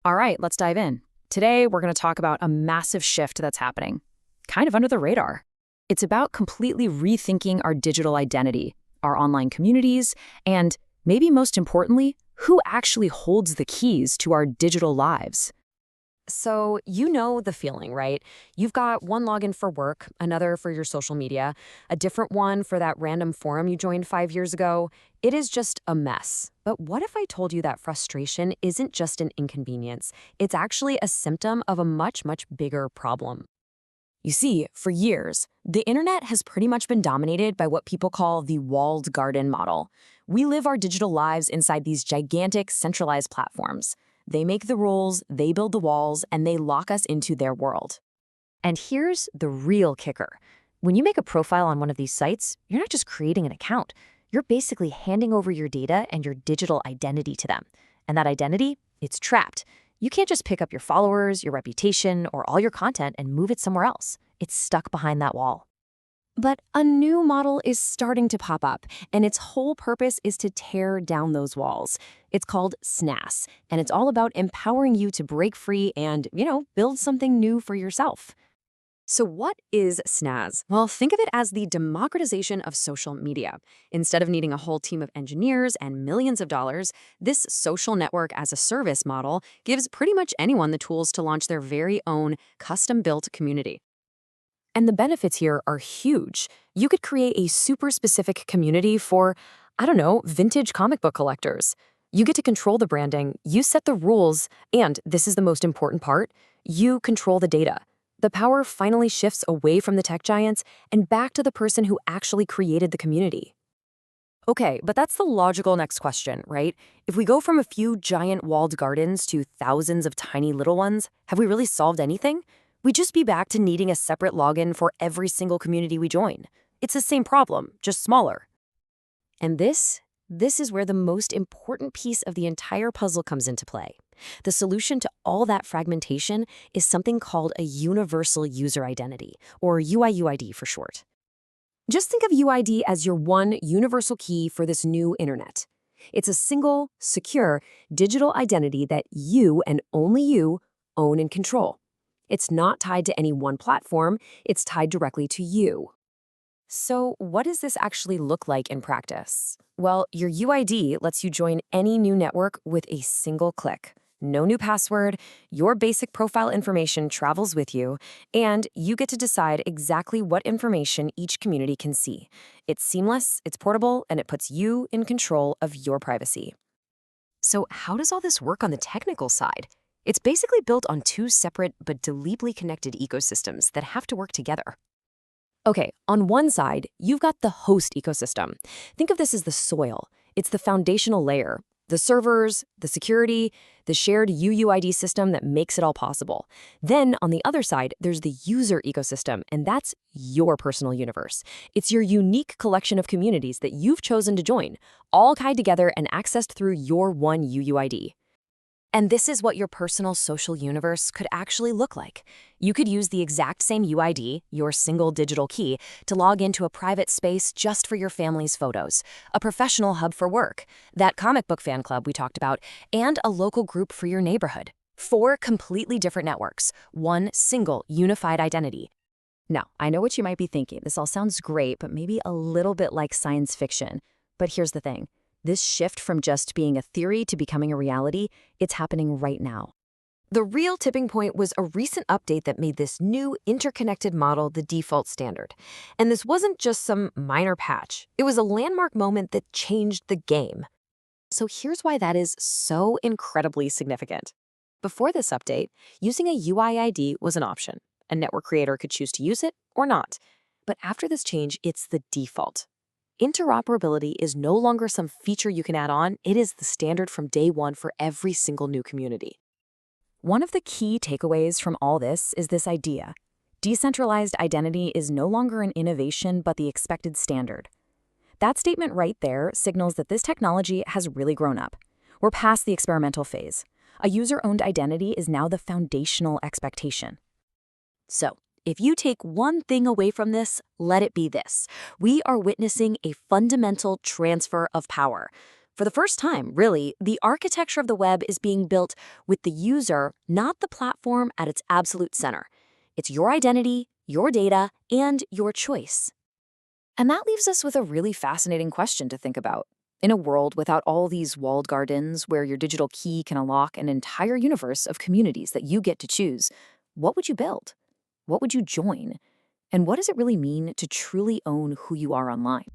All right, let's dive in. Today, we're going to talk about a massive shift that's happening, kind of under the radar. It's about completely rethinking our digital identity, our online communities, and maybe most importantly, who actually holds the keys to our digital lives. So, you know the feeling, right? You've got one login for work, another for your social media, a different one for that random forum you joined 5 years ago. It is just a mess. But what if I told you that frustration isn't just an inconvenience? It's actually a symptom of a much, much bigger problem. You see, for years, the internet has pretty much been dominated by what people call the walled garden model. We live our digital lives inside these gigantic centralized platforms. They make the rules, they build the walls, and they lock us into their world. And here's the real kicker. When you make a profile on one of these sites, you're not just creating an account. You're basically handing over your data and your digital identity to them. And that identity, it's trapped. You can't just pick up your followers, your reputation, or all your content and move it somewhere else. It's stuck behind that wall. But a new model is starting to pop up, and its whole purpose is to tear down those walls. It's called SNAS, and it's all about empowering you to break free and, build something new for yourself. So what is SNAS? Well, think of it as the democratization of social media. Instead of needing a whole team of engineers and millions of dollars, this social network as a service model gives pretty much anyone the tools to launch their very own custom-built community. And the benefits here are huge. You could create a super specific community for, vintage comic book collectors. You get to control the branding, you set the rules, and this is the most important part, you control the data. The power finally shifts away from the tech giants and back to the person who actually created the community. Okay, but that's the logical next question, right? If we go from a few giant walled gardens to thousands of tiny little ones, have we really solved anything? We'd just be back to needing a separate login for every single community we join. It's the same problem, just smaller. And this is where the most important piece of the entire puzzle comes into play. The solution to all that fragmentation is something called a universal user identity, or UIUID for short. Just think of UID as your one universal key for this new internet. It's a single, secure, digital identity that you and only you own and control. It's not tied to any one platform, it's tied directly to you. So what does this actually look like in practice? Well, your UID lets you join any new network with a single click. No new password, your basic profile information travels with you, and you get to decide exactly what information each community can see. It's seamless, it's portable, and it puts you in control of your privacy. So how does all this work on the technical side? It's basically built on two separate but deeply connected ecosystems that have to work together. Okay, on one side, you've got the host ecosystem. Think of this as the soil. It's the foundational layer, the servers, the security, the shared UUID system that makes it all possible. Then, on the other side, there's the user ecosystem, and that's your personal universe. It's your unique collection of communities that you've chosen to join, all tied together and accessed through your one UUID. And this is what your personal social universe could actually look like. You could use the exact same UID, your single digital key, to log into a private space just for your family's photos, a professional hub for work, that comic book fan club we talked about, and a local group for your neighborhood. 4 completely different networks, one single unified identity. Now, I know what you might be thinking. This all sounds great, but maybe a little bit like science fiction. But here's the thing. This shift from just being a theory to becoming a reality, it's happening right now. The real tipping point was a recent update that made this new interconnected model the default standard. And this wasn't just some minor patch. It was a landmark moment that changed the game. So here's why that is so incredibly significant. Before this update, using a UIID was an option. A network creator could choose to use it or not. But after this change, it's the default. Interoperability is no longer some feature you can add on, it is the standard from day one for every single new community. One of the key takeaways from all this is this idea. Decentralized identity is no longer an innovation but the expected standard. That statement right there signals that this technology has really grown up. We're past the experimental phase. A user-owned identity is now the foundational expectation. So, if you take one thing away from this, let it be this. We are witnessing a fundamental transfer of power. For the first time, really, the architecture of the web is being built with the user, not the platform, at its absolute center. It's your identity, your data, and your choice. And that leaves us with a really fascinating question to think about. In a world without all these walled gardens where your digital key can unlock an entire universe of communities that you get to choose, what would you build? What would you join? And what does it really mean to truly own who you are online?